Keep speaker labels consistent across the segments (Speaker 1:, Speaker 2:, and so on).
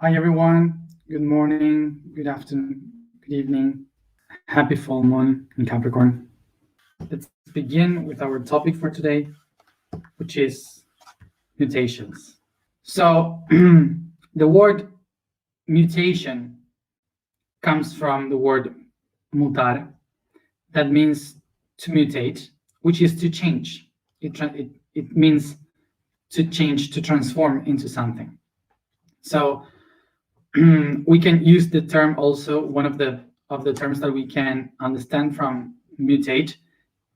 Speaker 1: Hi everyone, good morning, good afternoon, good evening, happy full moon in Capricorn. Let's begin with our topic for today, which is mutations. So the word mutation comes from the word mutar, that means to mutate, which is to change. It means to change, to transform into something. So we can use the term also. One of the terms that we can understand from mutate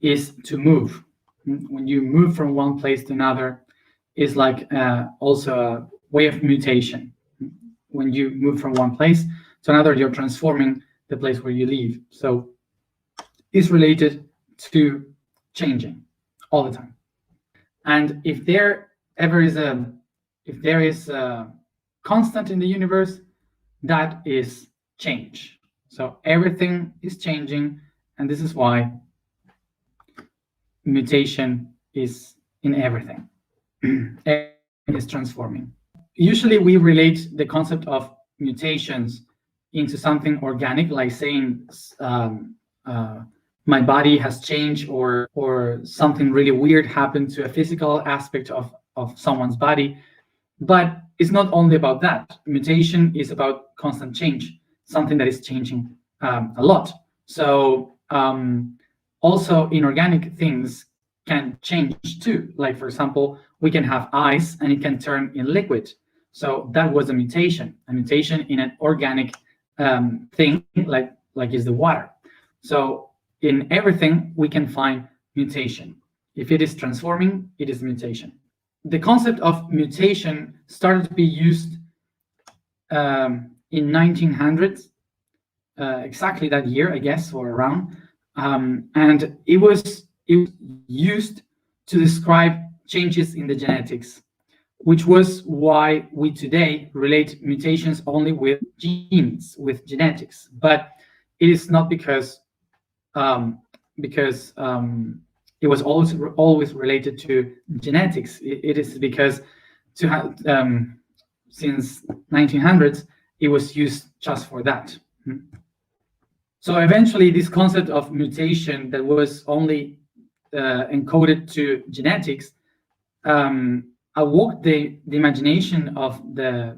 Speaker 1: is to move. When you move from one place to another, is like also a way of mutation. When you move from one place to another, you're transforming the place where you live. So it's related to changing all the time. And if there is a constant in the universe, that is change. So everything is changing, and this is why mutation is in everything. Everything is transforming. Usually we relate the concept of mutations into something organic, like saying my body has changed, or something really weird happened to a physical aspect of someone's body. But it's not only about that. Mutation is about constant change, something that is changing a lot. So also inorganic things can change too. Like, for example, we can have ice and it can turn in liquid. So that was a mutation in an organic thing, like is the water. So in everything, we can find mutation. If it is transforming, it is mutation. The concept of mutation started to be used in 1900s, exactly that year, I guess, or around. And it was used to describe changes in the genetics, which was why we today relate mutations only with genes, with genetics. But it is not because it was always related to genetics. It is because to have since 1900s it was used just for that. So eventually this concept of mutation that was only encoded to genetics awoke the imagination of the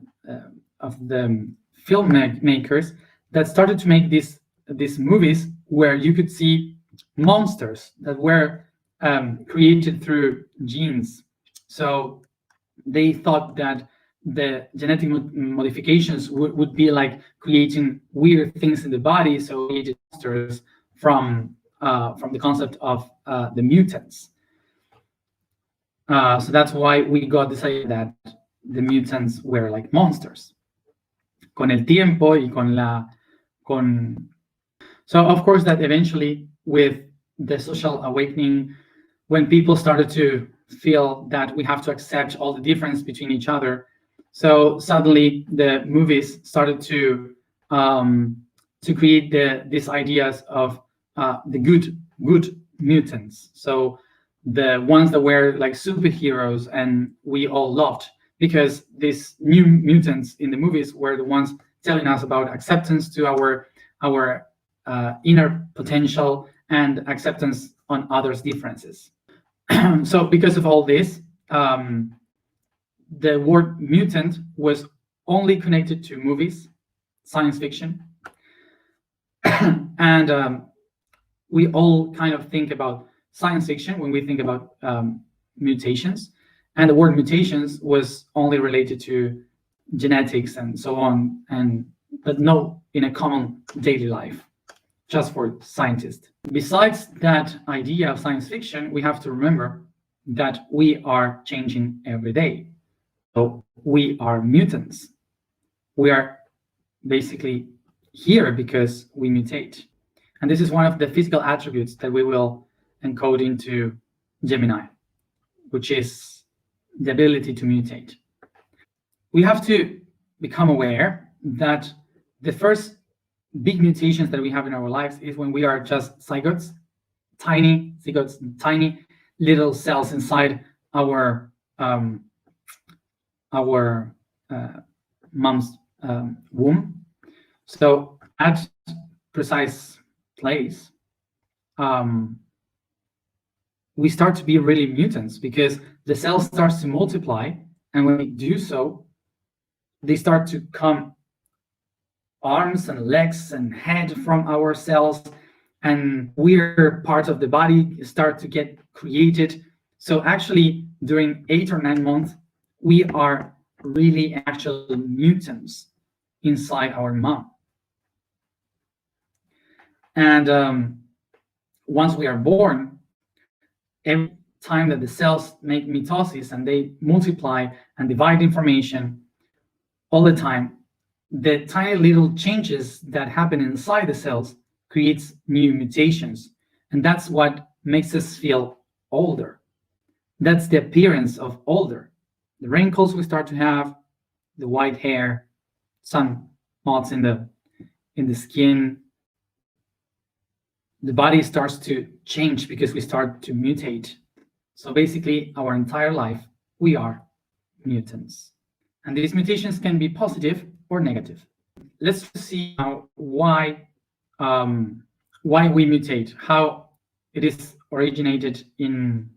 Speaker 1: filmmakers that started to make these movies where you could see monsters that were created through genes. So they thought that the genetic modifications would be like creating weird things in the body, so created monsters from the concept of the mutants. So that's why we got this idea that the mutants were like monsters. Con el tiempo y So of course that eventually, with the social awakening, when people started to feel that we have to accept all the difference between each other, so suddenly the movies started to create these ideas of the good mutants. So the ones that were like superheroes and we all loved, because these new mutants in the movies were the ones telling us about acceptance to our inner potential and acceptance on others' differences. So because of all this, the word mutant was only connected to movies, science fiction, and we all kind of think about science fiction when we think about mutations, and the word mutations was only related to genetics and so on, but no in a common daily life, just for scientists. Besides that idea of science fiction, we have to remember that we are changing every day. So we are mutants. We are basically here because we mutate. And this is one of the physical attributes that we will encode into Gemini, which is the ability to mutate. We have to become aware that the first big mutations that we have in our lives is when we are just zygotes, tiny little cells inside our mom's womb. So at precise place, we start to be really mutants, because the cell starts to multiply, and when we do so, they start to come arms and legs and head from our cells, and weird parts of the body start to get created. So actually, during 8 or 9 months, we are really actual mutants inside our mom. And once we are born, every time that the cells make mitosis and they multiply and divide information all the time, the tiny little changes that happen inside the cells creates new mutations. And that's what makes us feel older. That's the appearance of older. The wrinkles we start to have, the white hair, some spots in the skin. The body starts to change because we start to mutate. So basically, our entire life, we are mutants. And these mutations can be positive or negative. Let's see now why we mutate, how it is originated in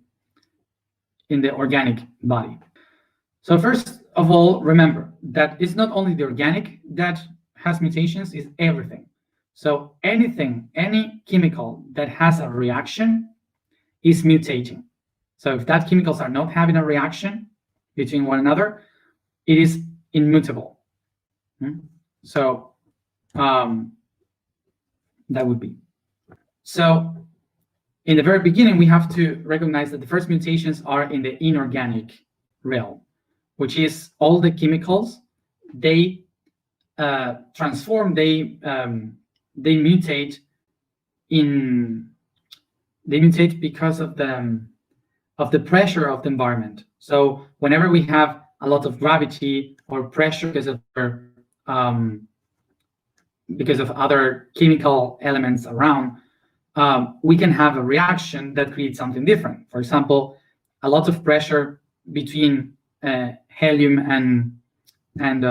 Speaker 1: the organic body. So first of all, remember that it's not only the organic that has mutations, it's everything. So anything, any chemical that has a reaction is mutating. So if that chemicals are not having a reaction between one another, it is immutable. So that would be. So in the very beginning, we have to recognize that the first mutations are in the inorganic realm, which is all the chemicals. They transform, they mutate because of the pressure of the environment. So whenever we have a lot of gravity or pressure because of other chemical elements around, we can have a reaction that creates something different. For example, a lot of pressure between helium and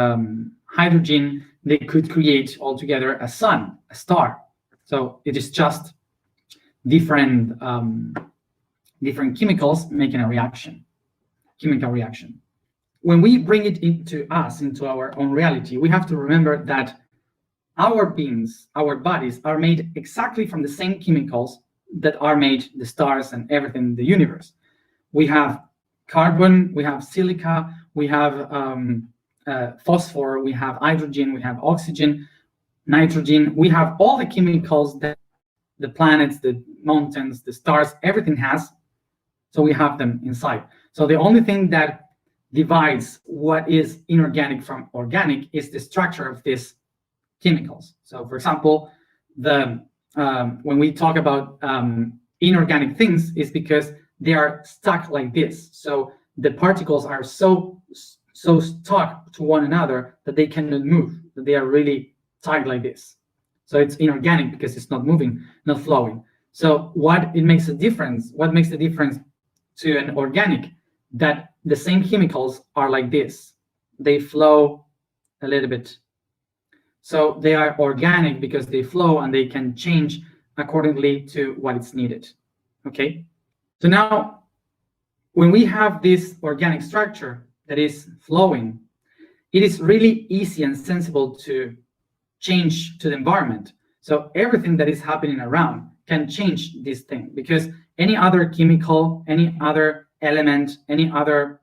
Speaker 1: hydrogen, they could create altogether a sun, a star. So it is just different chemicals making a reaction, chemical reaction. When we bring it into our own reality, we have to remember that our beings, our bodies, are made exactly from the same chemicals that are made the stars and everything in the universe. We have carbon, we have silica, we have phosphor, we have hydrogen, we have oxygen, nitrogen. We have all the chemicals that the planets, the mountains, the stars, everything has. So we have them inside. So the only thing that divides what is inorganic from organic is the structure of these chemicals. So for example, when we talk about inorganic things, is because they are stuck like this. So the particles are so stuck to one another that they cannot move, that they are really tied like this. So it's inorganic because it's not moving, not flowing. So what makes the difference to an organic? That the same chemicals are like this. They flow a little bit. So they are organic because they flow and they can change accordingly to what is needed. Okay? So now, when we have this organic structure that is flowing, it is really easy and sensible to change to the environment. So everything that is happening around can change this thing, because any other chemical, any other element, any other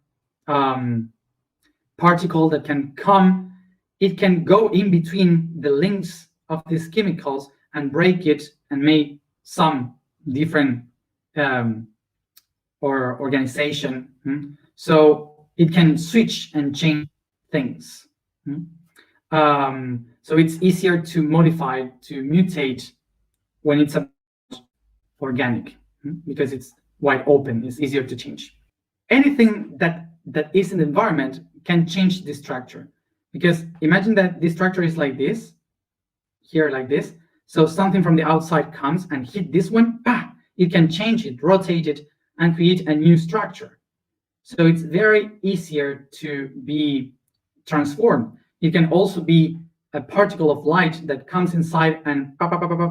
Speaker 1: particle that can come, it can go in between the links of these chemicals and break it and make some different or organization. So it can switch and change things. So it's easier to modify, to mutate when it's organic, because it's wide open, it's easier to change. Anything that is in the environment can change this structure, because imagine that this structure is like this, here like this. So something from the outside comes and hit this one, it can change it, rotate it, and create a new structure. So it's very easier to be transformed. It can also be a particle of light that comes inside and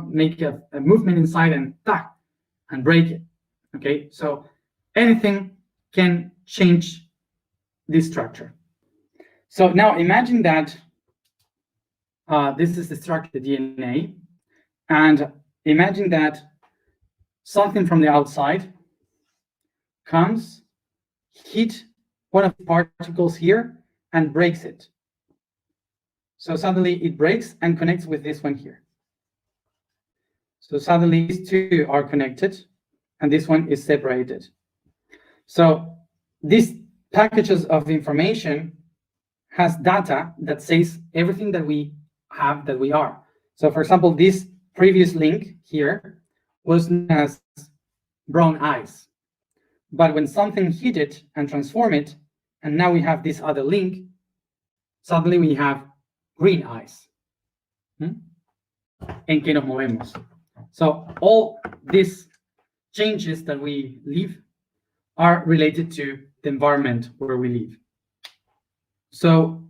Speaker 1: make a movement inside and break it. Okay, so anything can change this structure. So now imagine that this is the structure of the DNA, and imagine that something from the outside comes, hit one of the particles here, and breaks it. So suddenly it breaks and connects with this one here. So suddenly these two are connected, and this one is separated. So these packages of information has data that says everything that we have, that we are. So for example, this previous link here was known as brown eyes. But when something hit it and transformed it, and now we have this other link, suddenly we have green eyes. En que nos movemos. So all these changes that we live are related to the environment where we live. So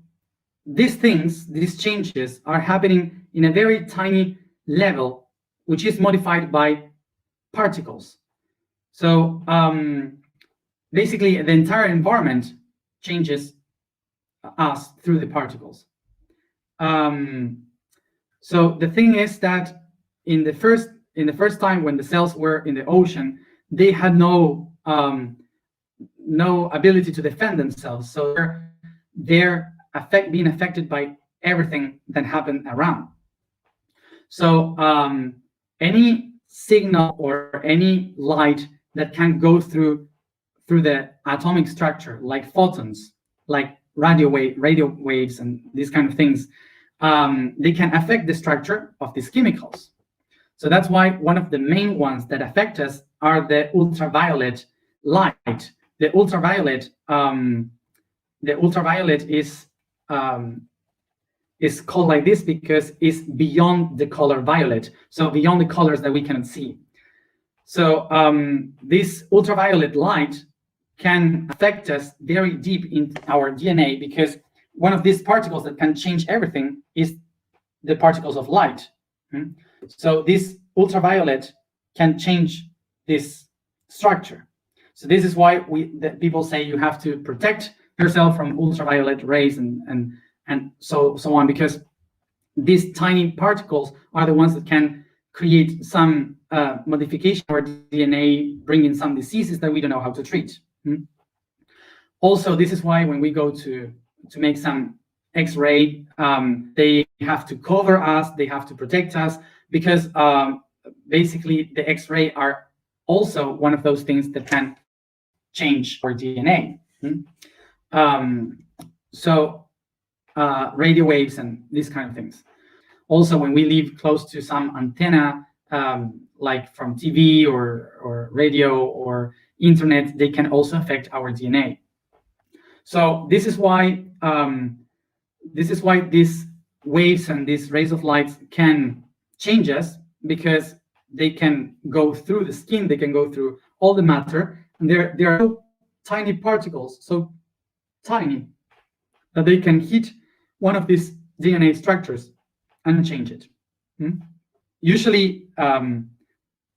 Speaker 1: these things, these changes are happening in a very tiny level, which is modified by particles. So basically the entire environment changes us through the particles. So the thing is that in the first time when the cells were in the ocean, they had no ability to defend themselves. So they're being affected by everything that happened around. So any signal or any light that can go through the atomic structure, like photons, like radio waves and these kind of things, they can affect the structure of these chemicals. So that's why one of the main ones that affect us are the ultraviolet light. The ultraviolet is called like this because it's beyond the color violet, so beyond the colors that we cannot see. So this ultraviolet light can affect us very deep in our DNA, because one of these particles that can change everything is the particles of light. So this ultraviolet can change this structure. So this is why people say you have to protect yourself from ultraviolet rays and so on, because these tiny particles are the ones that can create some modification of our DNA, bringing some diseases that we don't know how to treat. Also, this is why when we go to make some X-ray, they have to cover us, they have to protect us, because basically the X-ray are also one of those things that can change our DNA. So radio waves and these kind of things. Also, when we live close to some antenna, like from TV or radio or internet, they can also affect our DNA. So this is why these waves and these rays of light can change us, because they can go through the skin, they can go through all the matter, and there are so tiny particles, so tiny, that they can hit one of these DNA structures and change it. Usually,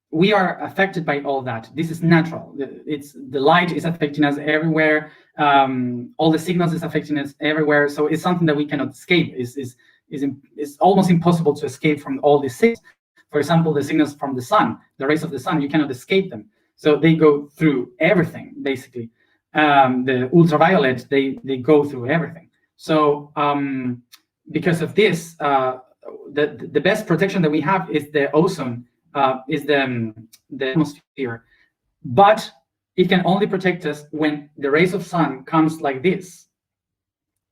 Speaker 1: we are affected by all that. This is natural. The light is affecting us everywhere. All the signals is affecting us everywhere. So it's something that we cannot escape. It's almost impossible to escape from all these signals. For example, the signals from the sun, the rays of the sun, you cannot escape them. So they go through everything, basically. The ultraviolet, they go through everything. So because of this, the best protection that we have is the ozone, is the atmosphere. But it can only protect us when the rays of sun comes like this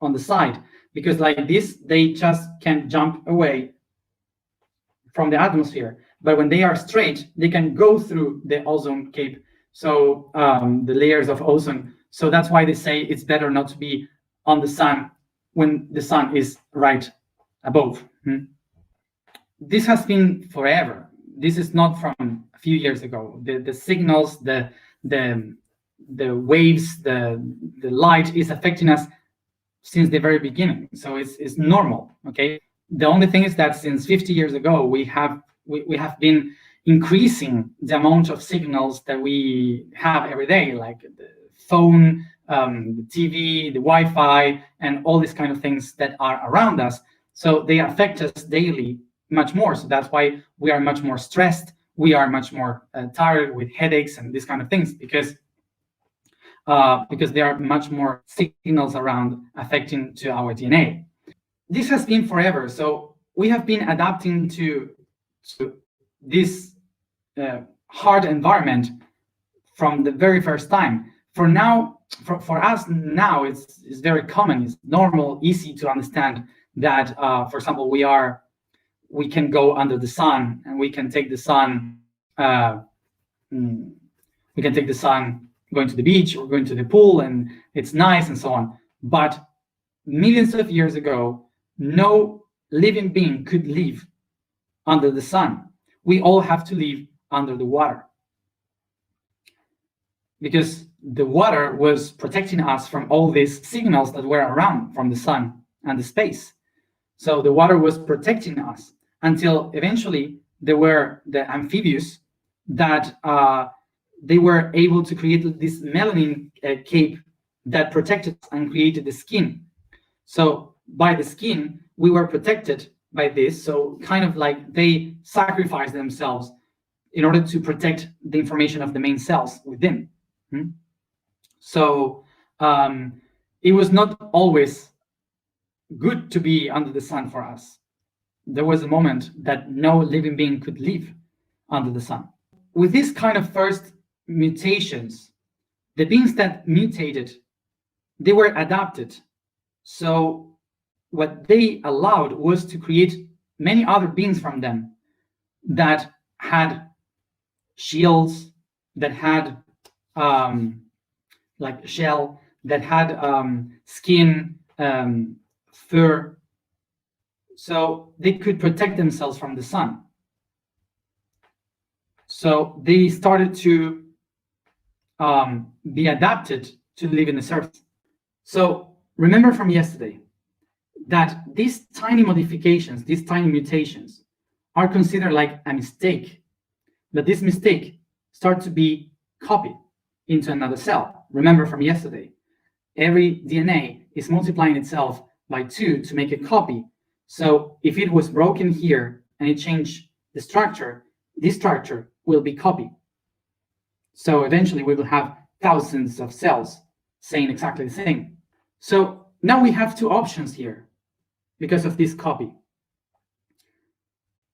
Speaker 1: on the side, because like this, they just can jump away from the atmosphere. But when they are straight, they can go through the ozone cape, so the layers of ozone. So that's why they say it's better not to be on the sun when the sun is right above. This has been forever. This is not from a few years ago. The signals, the waves, the light is affecting us since the very beginning. So it's normal, okay? The only thing is that since 50 years ago, we have been increasing the amount of signals that we have every day, like the phone, the TV, the Wi-Fi, and all these kind of things that are around us. So they affect us daily much more. So that's why we are much more stressed. We are much more tired with headaches and these kind of things, because there are much more signals around affecting to our DNA. This has been forever. So we have been adapting to this hard environment from the very first time. For us now, it's very common. It's normal, easy to understand that, for example, we can go under the sun, and we can take the sun. We can take the sun going to the beach or going to the pool, and it's nice and so on. But millions of years ago, no living being could live under the sun. We all have to live under the water, because the water was protecting us from all these signals that were around from the sun and the space. So the water was protecting us until eventually there were the amphibians that they were able to create this melanin cape that protected and created the skin. So by the skin, we were protected by this. So kind of like they sacrificed themselves in order to protect the information of the main cells within. So it was not always good to be under the sun for us. There was a moment that no living being could live under the sun. With this kind of first mutations, the beings that mutated, they were adapted. So what they allowed was to create many other beings from them that had shields, that had like shell, that had skin, fur, so they could protect themselves from the sun. So they started to be adapted to live in the surface. So remember from yesterday that these tiny modifications, these tiny mutations, are considered like a mistake. But this mistake starts to be copied into another cell. Remember from yesterday, every DNA is multiplying itself by 2 to make a copy. So if it was broken here and it changed the structure, this structure will be copied. So eventually we will have thousands of cells saying exactly the same. So now we have 2 options here because of this copy.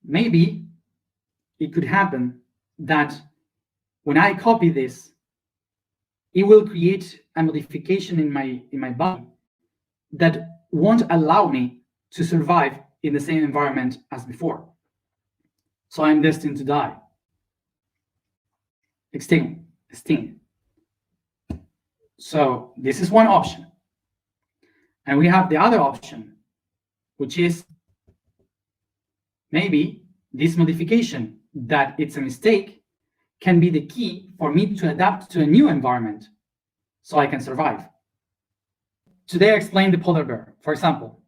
Speaker 1: Maybe it could happen that when I copy this, it will create a modification in my body that won't allow me to survive in the same environment as before. So I'm destined to die. Extinct. So this is one option. And we have the other option, which is maybe this modification, that it's a mistake, can be the key for me to adapt to a new environment so I can survive. Today I explained the polar bear. For example,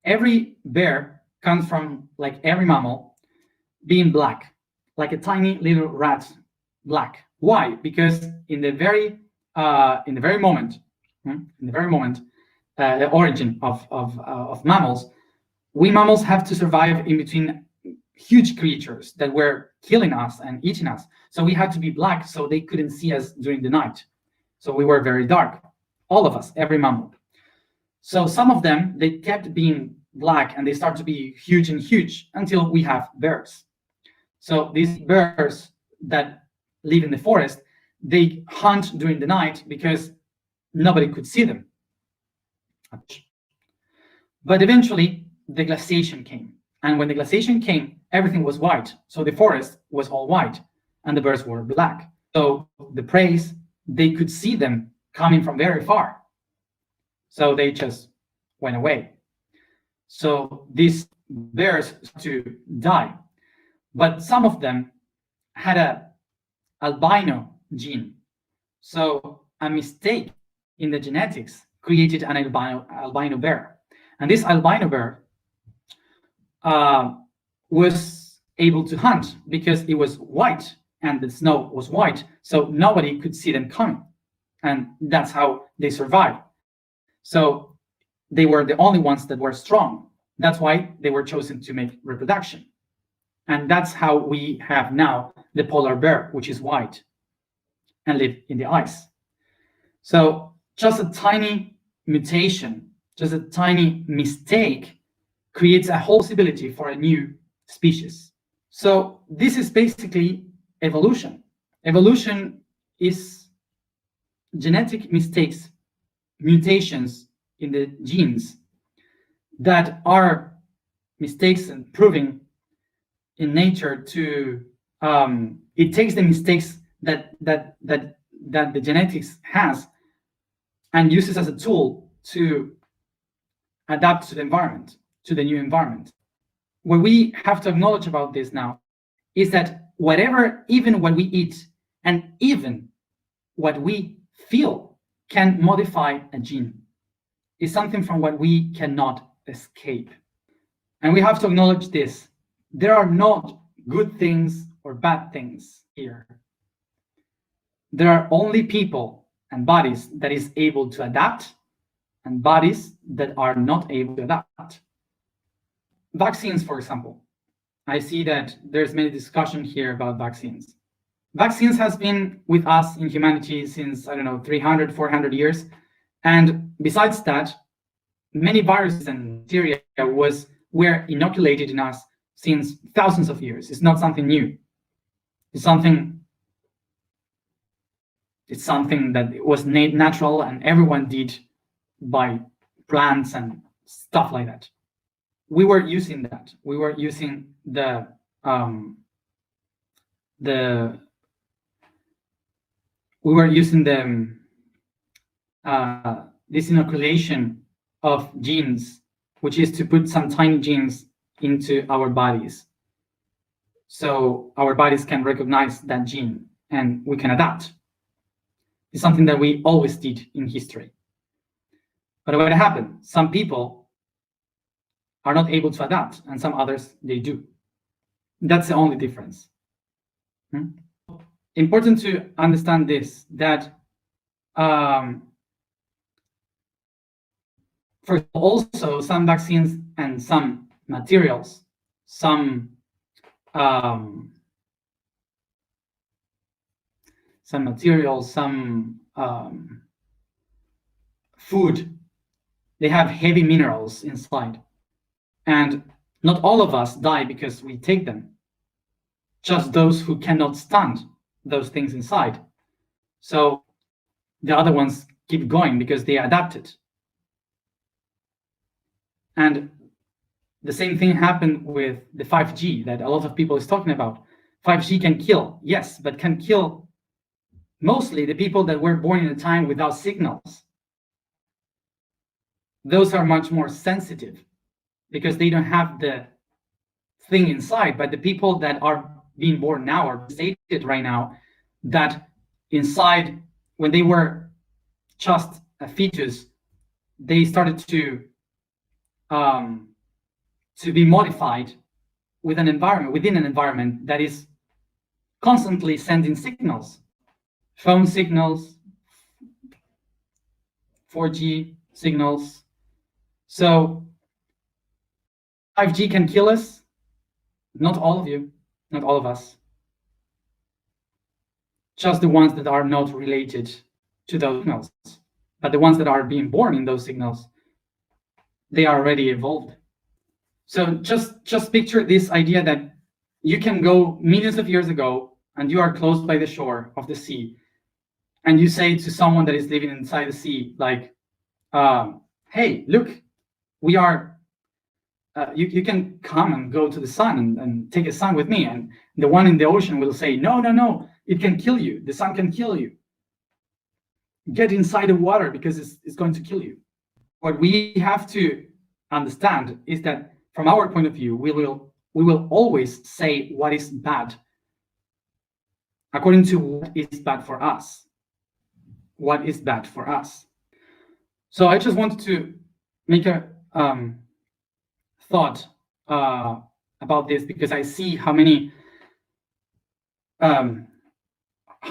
Speaker 1: every bear comes from, like every mammal, being black, like a tiny little rat, black. Why? Because in the very moment, the origin of mammals, we mammals have to survive in between huge creatures that were killing us and eating us. So we had to be black so they couldn't see us during the night. So we were very dark, all of us, every mammal. So some of them, they kept being black and they start to be huge and huge until we have bears. So these bears that live in the forest, they hunt during the night because nobody could see them. But eventually the glaciation came. And when the glaciation came, everything was white. So the forest was all white and the birds were black. So the prey, they could see them coming from very far. So they just went away. So these bears to die. But some of them had a albino gene. So a mistake in the genetics created an albino bear. And this albino bear was able to hunt because it was white and the snow was white, so nobody could see them coming. And that's how they survived. So they were the only ones that were strong. That's why they were chosen to make reproduction. And that's how we have now the polar bear, which is white and live in the ice. So just a tiny mutation, just a tiny mistake creates a whole possibility for a new species. So this is basically evolution. Evolution is genetic mistakes, mutations in the genes that are mistakes and proving in nature to it takes the mistakes that the genetics has and uses as a tool to adapt to the environment, to the new environment. What we have to acknowledge about this now is that whatever, even what we eat and even what we feel can modify a gene. Is something from what we cannot escape. And we have to acknowledge this. There are not good things or bad things here. There are only people and bodies that is able to adapt and bodies that are not able to adapt. Vaccines, for example. I see that there's many discussion here about vaccines. Vaccines has been with us in humanity since, 300, 400 years. And besides that, many viruses and bacteria were inoculated in us since thousands of years. It's not something new. It's something that was natural and everyone did by plants and stuff like that. We were using that. We were using this inoculation of genes, which is to put some tiny genes into our bodies. So our bodies can recognize that gene and we can adapt. It's something that we always did in history. But what happened? Some people are not able to adapt and some others, they do. That's the only difference. Important to understand this, that for also some vaccines and some materials, some food, they have heavy minerals inside. And not all of us die because we take them. Just those who cannot stand those things inside. So the other ones keep going because they adapted. And the same thing happened with the 5G that a lot of people is talking about. 5G can kill, yes, but can kill mostly the people that were born in a time without signals. Those are much more sensitive because they don't have the thing inside, but the people that are being born now are stated right now that inside, when they were just a fetus, they started to be modified with an environment, within an environment that is constantly sending signals, phone signals, 4G signals. So 5G can kill us. Not all of you, not all of us. Just the ones that are not related to those signals. But the ones that are being born in those signals, they are already evolved. So just picture this idea that you can go millions of years ago and you are close by the shore of the sea, and you say to someone that is living inside the sea, like, hey, look, we are, you can come and go to the sun and take a sun with me. And the one in the ocean will say, no, it can kill you. The sun can kill you. Get inside the water because it's going to kill you. What we have to understand is that from our point of view, we will always say what is bad according to what is bad for us. What is bad for us? So I just wanted to make a thought about this, because I see how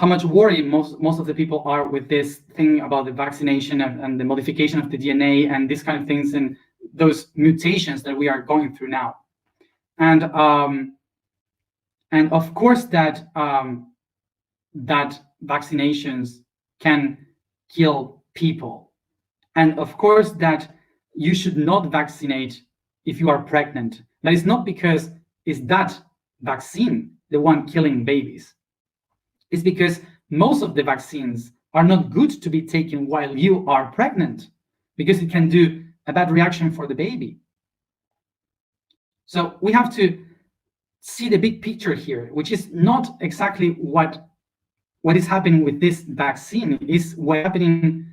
Speaker 1: much worry most of the people are with this thing about the vaccination and the modification of the DNA and these kind of things, and those mutations that we are going through now. And of course that that vaccinations can kill people, and of course that you should not vaccinate if you are pregnant. That is not because is that vaccine the one killing babies. It's because most of the vaccines are not good to be taken while you are pregnant, because it can do a bad reaction for the baby. So we have to see the big picture here, which is not exactly what is happening with this vaccine. Is what happening.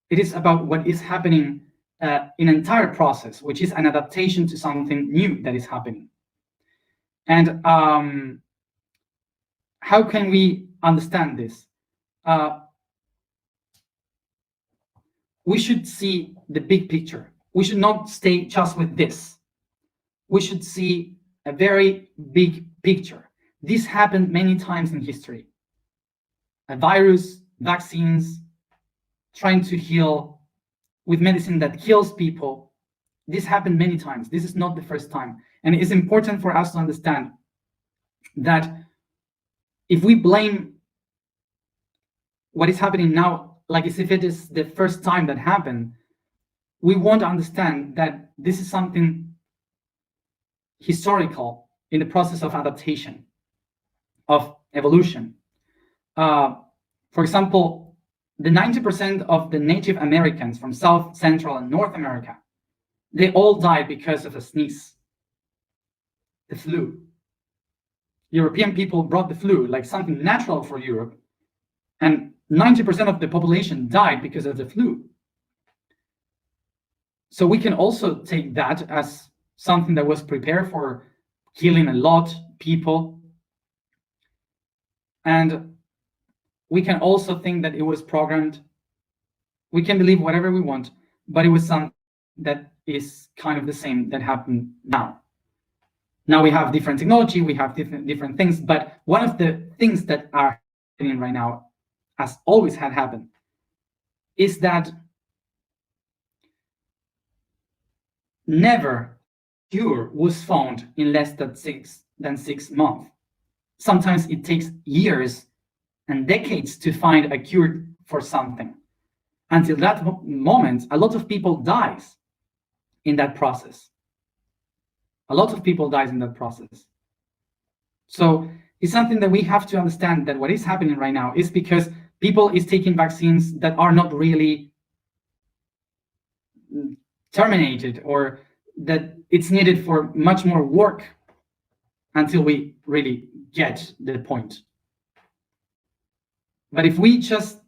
Speaker 1: It is about what is happening in an entire process, which is an adaptation to something new that is happening. And how can we understand this? We should see the big picture. We should not stay just with this. We should see a very big picture. This happened many times in history. A virus, vaccines, trying to heal with medicine that kills people. This happened many times. This is not the first time. And it is important for us to understand that if we blame what is happening now, like as if it is the first time that happened, we won't understand that this is something historical in the process of adaptation, of evolution. For example, the 90% of the Native Americans from South, Central, and North America, they all died because of a sneeze, the flu. European people brought the flu, like something natural for Europe, and 90% of the population died because of the flu. So we can also take that as something that was prepared for killing a lot of people. And we can also think that it was programmed. We can believe whatever we want, but it was something that is kind of the same that happened now. Now we have different technology, we have different things, but one of the things that are happening right now, as always had happened, is that never cure was found in less than 6 months. Sometimes it takes years and decades to find a cure for something. Until that moment, a lot of people dies in that process. A lot of people dies in that process. So it's something that we have to understand, that what is happening right now is because people is taking vaccines that are not really terminated, or that it's needed for much more work until we really get the point. But if we just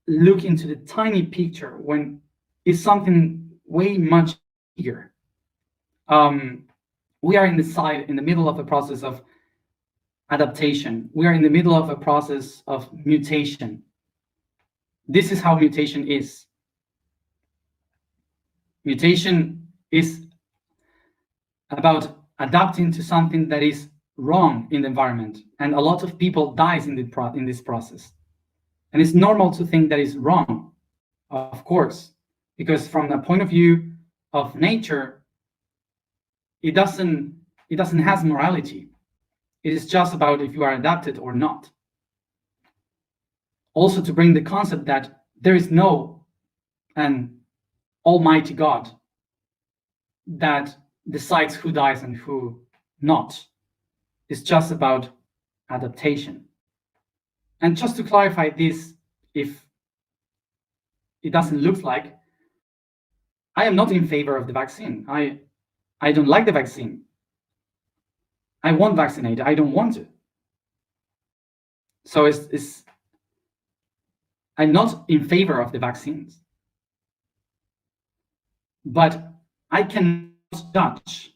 Speaker 1: look into the tiny picture, when it's something way much bigger, we are in the middle of a process of adaptation. We are in the middle of a process of mutation. This is how mutation is. Mutation is about adapting to something that is wrong in the environment, and a lot of people dies in this process. And it's normal to think that is wrong, of course, because from the point of view of nature, it doesn't have morality. It is just about if you are adapted or not. Also, to bring the concept that there is no an almighty God that decides who dies and who not. It's just about adaptation. And just to clarify this, if it doesn't look like, I am not in favor of the vaccine. I don't like the vaccine. I won't vaccinate. I don't want to. So I'm not in favor of the vaccines. But I cannot judge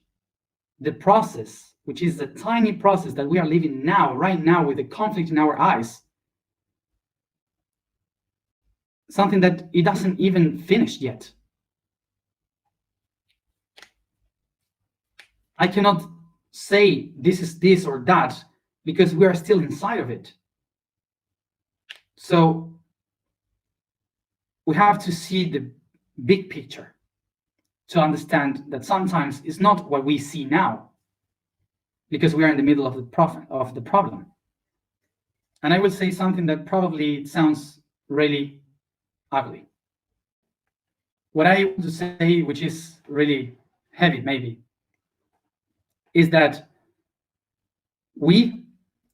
Speaker 1: the process, which is a tiny process that we are living now, right now, with the conflict in our eyes, something that it doesn't even finish yet. I cannot say this is this or that because we are still inside of it. So we have to see the big picture to understand that sometimes it's not what we see now, because we are in the middle of the problem. And I will say something that probably sounds really ugly. What I want to say, which is really heavy maybe, is that we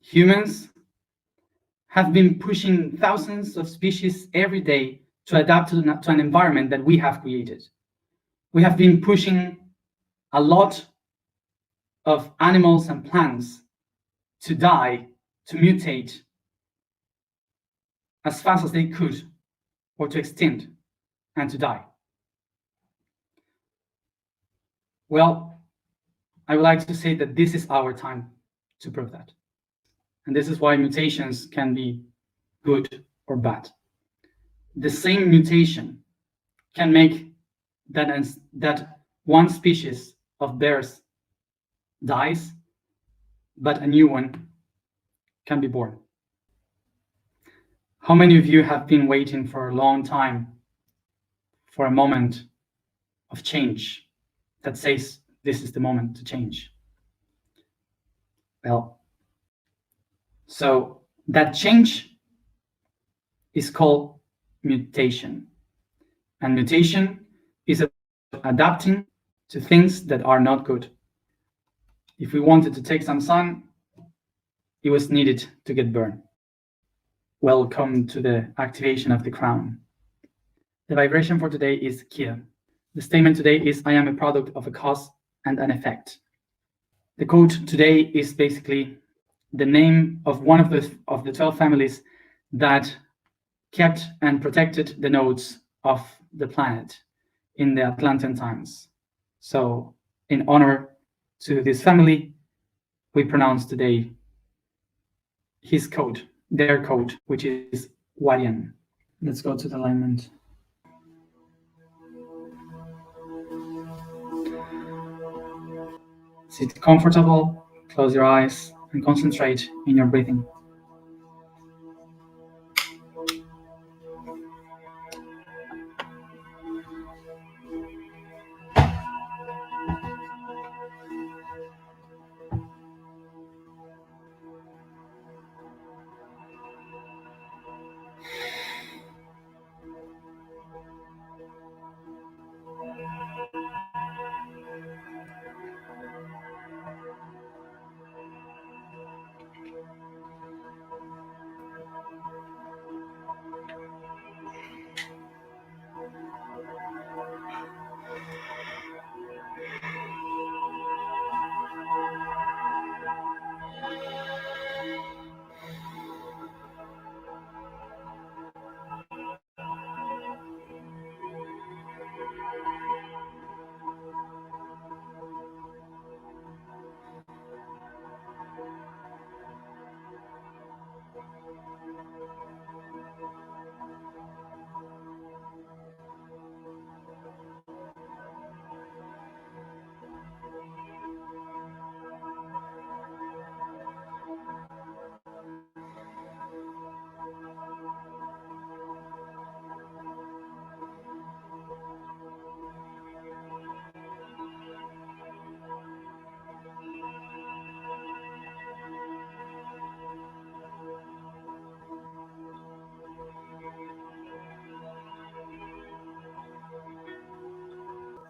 Speaker 1: humans have been pushing thousands of species every day to adapt to an environment that we have created. We have been pushing a lot of animals and plants to die, to mutate as fast as they could, or to extinct and to die. Well, I would like to say that this is our time to prove that. And this is why mutations can be good or bad. The same mutation can make that one species of bears dies, but a new one can be born. How many of you have been waiting for a long time for a moment of change that says this is the moment to change? Well, so that change is called mutation. And mutation is adapting to things that are not good. If we wanted to take some sun, it was needed to get burned. Welcome to the activation of the crown. The vibration for today is Kia. The statement today is, I am a product of a cause and an effect. The quote today is basically the name of one of the 12 families that kept and protected the nodes of the planet in the Atlantean times. So in honor to this family, we pronounce today his code, their code, which is Warian. Let's go to the alignment. Sit comfortable, close your eyes, and concentrate in your breathing.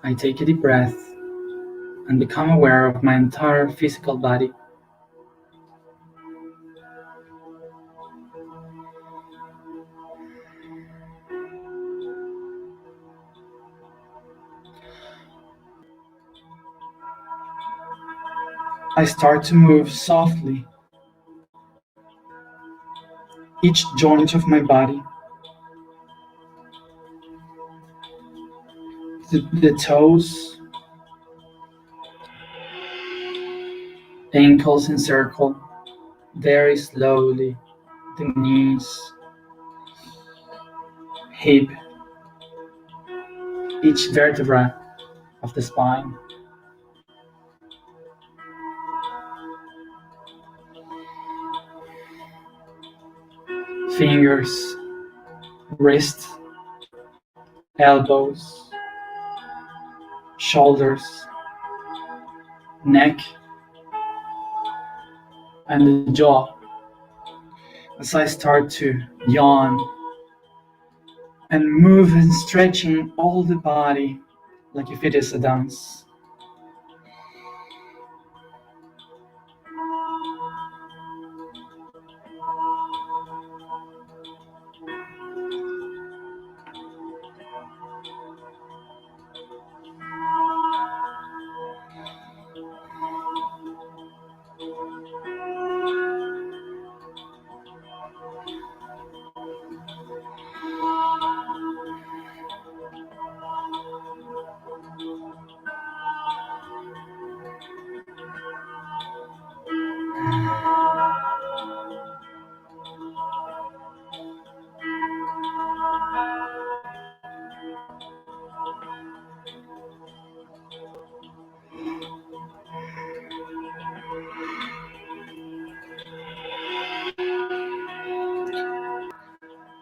Speaker 1: I take a deep breath and become aware of my entire physical body. I start to move softly each joint of my body. The toes, ankles encircle very slowly, the knees, hip, each vertebra of the spine, fingers, wrists, elbows, shoulders, neck, and the jaw. As I start to yawn and move and stretching all the body like if it is a dance.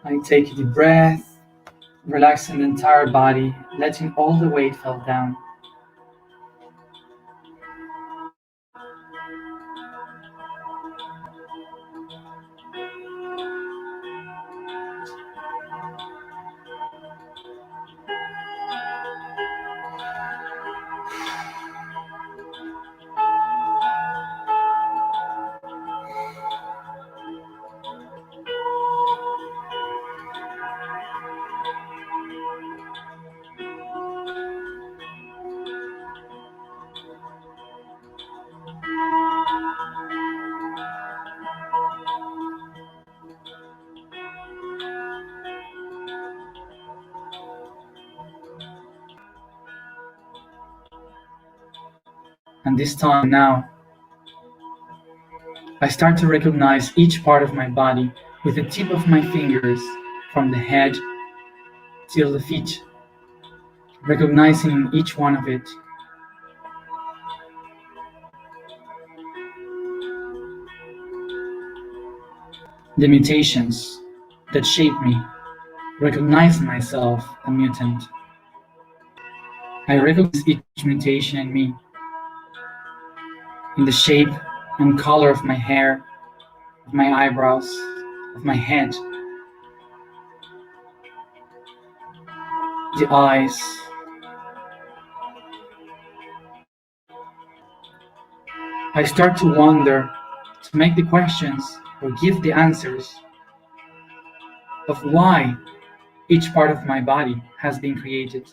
Speaker 1: I take a deep breath, relaxing the entire body, letting all the weight fall down. And this time now, I start to recognize each part of my body with the tip of my fingers from the head till the feet, recognizing each one of it. The mutations that shape me, recognizing myself a mutant. I recognize each mutation in me, in the shape and color of my hair, of my eyebrows, of my head, the eyes. I start to wonder, to make the questions or give the answers of why each part of my body has been created.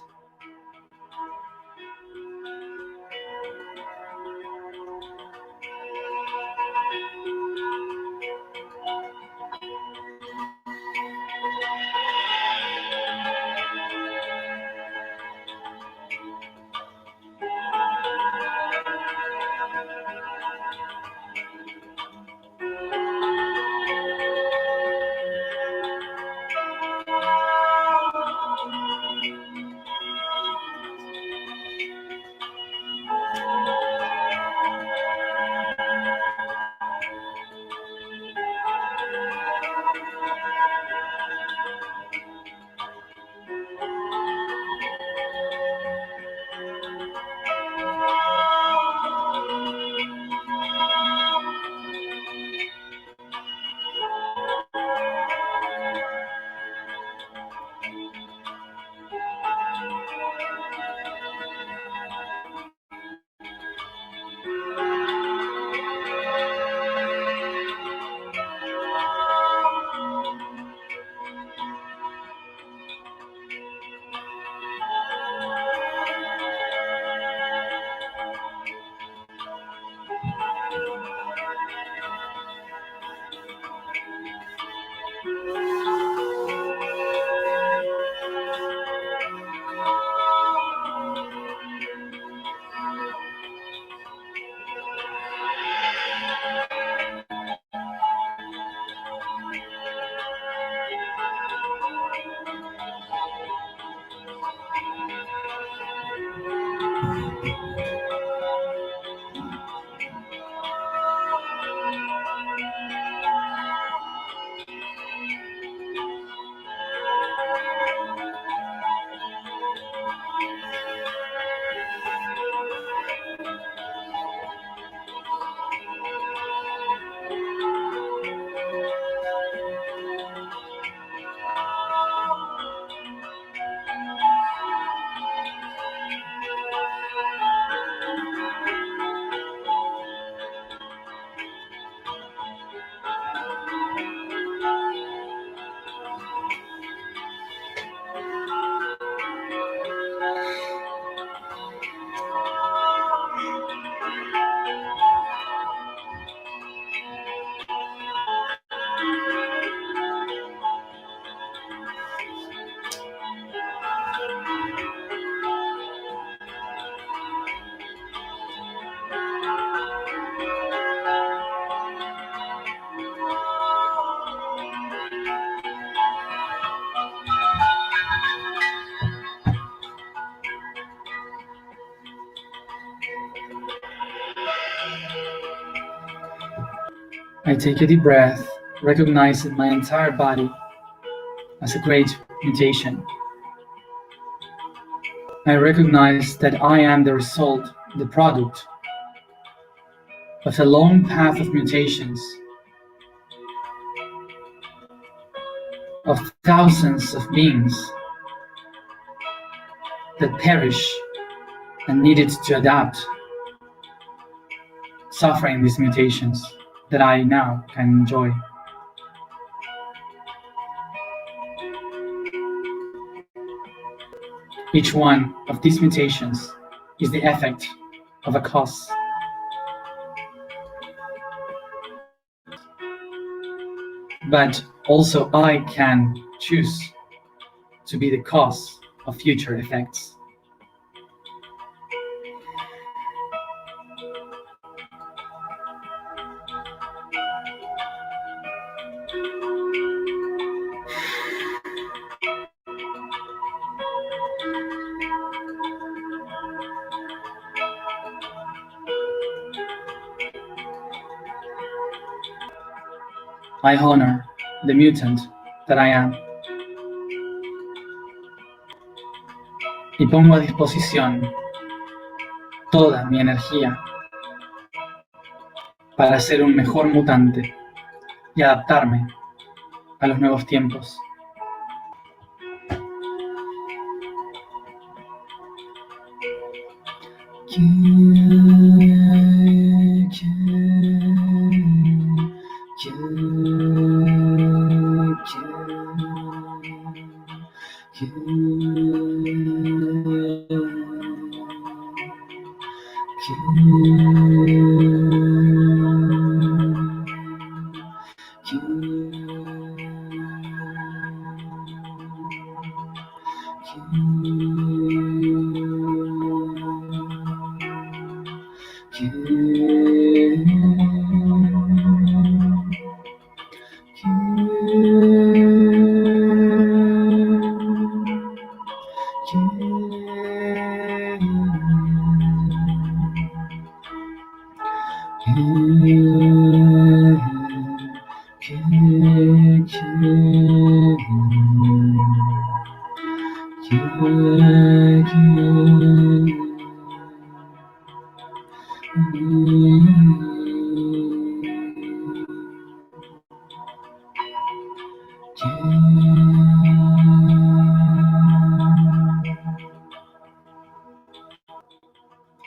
Speaker 1: I take a deep breath, recognizing my entire body as a great mutation. I recognize that I am the result, the product of a long path of mutations, of thousands of beings that perish and needed to adapt, suffering these mutations that I now can enjoy. Each one of these mutations is the effect of a cause. But also I can choose to be the cause of future effects. I honor the mutant that I am. Y pongo a disposición toda mi energía para ser un mejor mutante y adaptarme a los nuevos tiempos.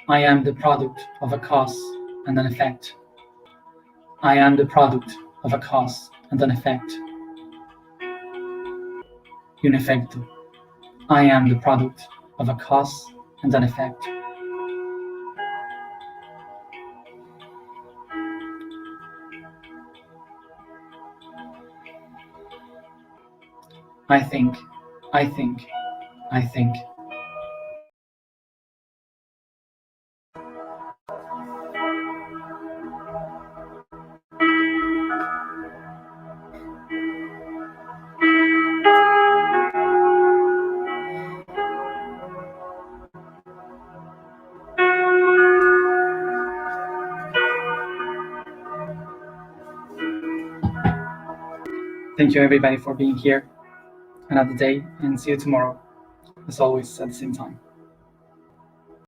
Speaker 1: I am the product of a cause and an effect. I am the product of a cause and an effect. Un efecto. I am the product of a cause and an effect. I think, I think, I think. Thank you everybody for being here another day, and see you tomorrow, as always, at the same time.